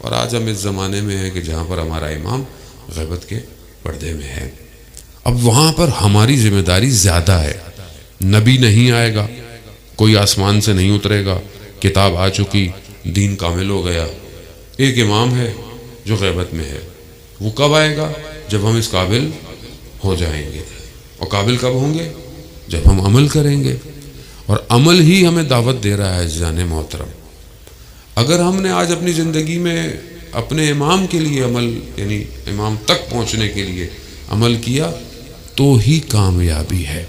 اور آج ہم اس زمانے میں ہیں کہ جہاں پر ہمارا امام غیبت کے پردے میں ہے. اب وہاں پر ہماری ذمہ داری زیادہ ہے. نبی نہیں آئے گا، کوئی آسمان سے نہیں اترے گا، کتاب آ چکی، دین کامل ہو گیا. ایک امام ہے جو غیبت میں ہے. وہ کب آئے گا؟ جب ہم اس قابل ہو جائیں گے. اور قابل کب ہوں گے؟ جب ہم عمل کریں گے. اور عمل ہی ہمیں دعوت دے رہا ہے جان محترم. اگر ہم نے آج اپنی زندگی میں اپنے امام کے لیے عمل، یعنی امام تک پہنچنے کے لیے عمل کیا تو ہی کامیابی ہے.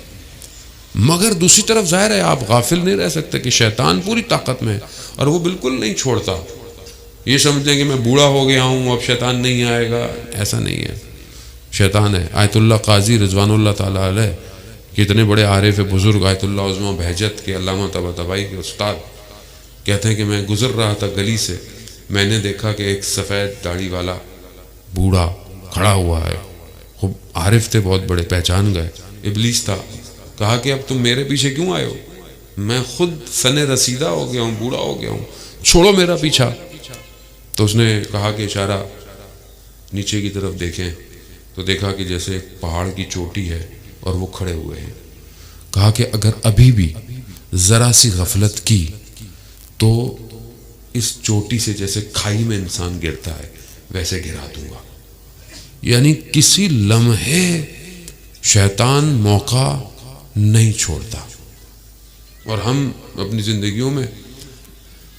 مگر دوسری طرف ظاہر ہے آپ غافل نہیں رہ سکتے کہ شیطان پوری طاقت میں ہے اور وہ بالکل نہیں چھوڑتا. یہ سمجھتے ہیں کہ میں بوڑھا ہو گیا ہوں اب شیطان نہیں آئے گا. ایسا نہیں ہے، شیطان ہے. آیت اللہ قاضی رضوان اللہ تعالیٰ علیہ کہ اتنے بڑے عارف بزرگ آیت اللہ عظمہ بہجت کے علامہ طباطبائی کے استاد کہتے ہیں کہ میں گزر رہا تھا گلی سے، میں نے دیکھا کہ ایک سفید داڑھی والا بوڑھا کھڑا ہوا ہے. خوب عارف تھے بہت بڑے، پہچان گئے. ابلیس تھا. کہا کہ اب تم میرے پیچھے کیوں آئے ہو؟ میں خود سن رسیدہ ہو گیا ہوں، بوڑھا ہو گیا ہوں، چھوڑو میرا پیچھا. تو اس نے کہا کہ اشارہ نیچے کی طرف دیکھیں تو دیکھا کہ جیسے ایک پہاڑ کی چوٹی ہے اور وہ کھڑے ہوئے ہیں. کہا کہ اگر ابھی بھی ذرا سی غفلت کی تو اس چوٹی سے جیسے کھائی میں انسان گرتا ہے ویسے گرا دوں گا. یعنی کسی لمحے شیطان موقع نہیں چھوڑتا. اور ہم اپنی زندگیوں میں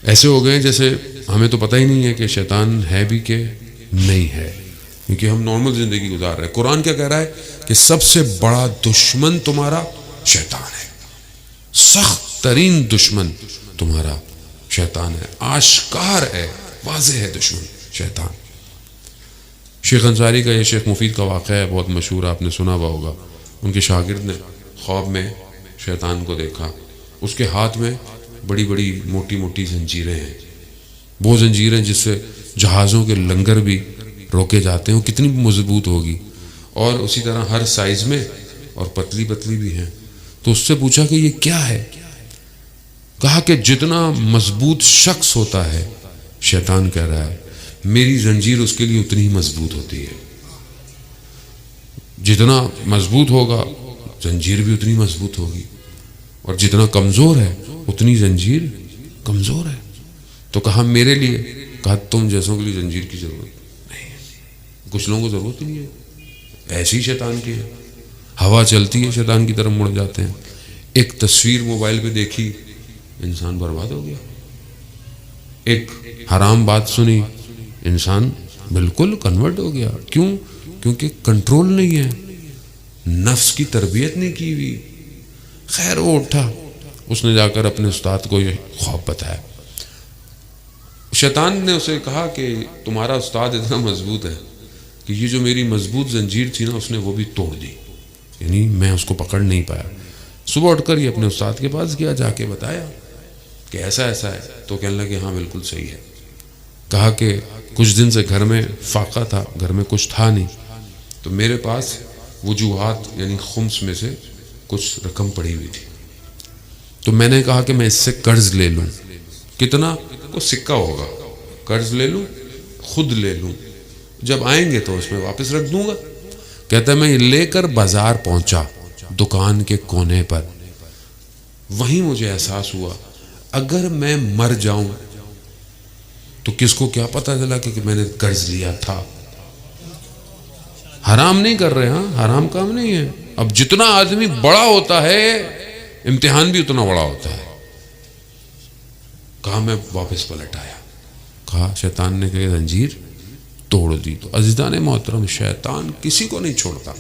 ایسے ہو گئے جیسے ہمیں تو پتہ ہی نہیں ہے کہ شیطان ہے بھی کہ نہیں ہے، کیونکہ ہم نارمل زندگی گزار رہے ہیں. قرآن کیا کہہ رہا ہے کہ سب سے بڑا دشمن تمہارا شیطان ہے. سخت ترین دشمن تمہارا شیطان ہے. آشکار ہے، واضح ہے دشمن شیطان. شیخ انصاری کا یہ شیخ مفید کا واقعہ ہے، بہت مشہور، آپ نے سنا ہوا ہوگا. ان کے شاگرد نے خواب میں شیطان کو دیکھا. اس کے ہاتھ میں بڑی بڑی موٹی موٹی زنجیریں ہیں. وہ زنجیریں جس سے جہازوں کے لنگر بھی روکے جاتے ہیں، وہ کتنی مضبوط ہوگی. اور اسی طرح ہر سائز میں اور پتلی پتلی بھی ہیں. تو اس سے پوچھا کہ یہ کیا ہے؟ کہا کہ جتنا مضبوط شخص ہوتا ہے، شیطان کہہ رہا ہے، میری زنجیر اس کے لیے اتنی ہی مضبوط ہوتی ہے. جتنا مضبوط ہوگا زنجیر بھی اتنی مضبوط ہوگی، اور جتنا کمزور ہے اتنی زنجیر کمزور ہے. تو کہا میرے لیے، کہا تم جیسوں کے لیے زنجیر کی ضرورت نہیں ہے. کچھ لوگوں کو ضرورت ہی نہیں ہے، ایسی شیطان کی ہے. ہوا چلتی ہے شیطان کی طرف مڑ جاتے ہیں. ایک تصویر موبائل پہ دیکھی انسان برباد ہو گیا. ایک حرام بات سنی انسان بالکل کنورٹ ہو گیا. کیوں؟ کیونکہ کنٹرول نہیں ہے، نفس کی تربیت نہیں کی ہوئی. خیر وہ اٹھا، اس نے جا کر اپنے استاد کو یہ خواب بتایا. شیطان نے اسے کہا کہ تمہارا استاد اتنا مضبوط ہے کہ یہ جو میری مضبوط زنجیر تھی نا اس نے وہ بھی توڑ دی، یعنی میں اس کو پکڑ نہیں پایا. صبح اٹھ کر یہ اپنے استاد کے پاس گیا، جا کے بتایا کہ ایسا ایسا ہے. تو کہنے لگے ہاں بالکل صحیح ہے. کہا کہ کچھ دن سے گھر میں فاقہ تھا، گھر میں کچھ تھا نہیں، تو میرے پاس وجوہات یعنی خمس میں سے کچھ رقم پڑی ہوئی تھی. تو میں نے کہا کہ میں اس سے قرض لے لوں. کتنا؟ کو سکہ ہوگا. قرض لے لوں، خود لے لوں، جب آئیں گے تو اس میں واپس رکھ دوں گا. کہتا ہے میں یہ لے کر بازار پہنچا، دکان کے کونے پر. وہیں مجھے احساس ہوا اگر میں مر جاؤں تو کس کو کیا پتہ چلا کہ میں نے قرض لیا تھا. حرام نہیں کر رہے، ہاں حرام کام نہیں ہے. اب جتنا آدمی بڑا ہوتا ہے امتحان بھی اتنا بڑا ہوتا ہے. کہا میں واپس پلٹ آیا. کہا شیطان نے کہ زنجیر توڑ دی. تو عزیزان محترم، شیطان کسی کو نہیں چھوڑتا.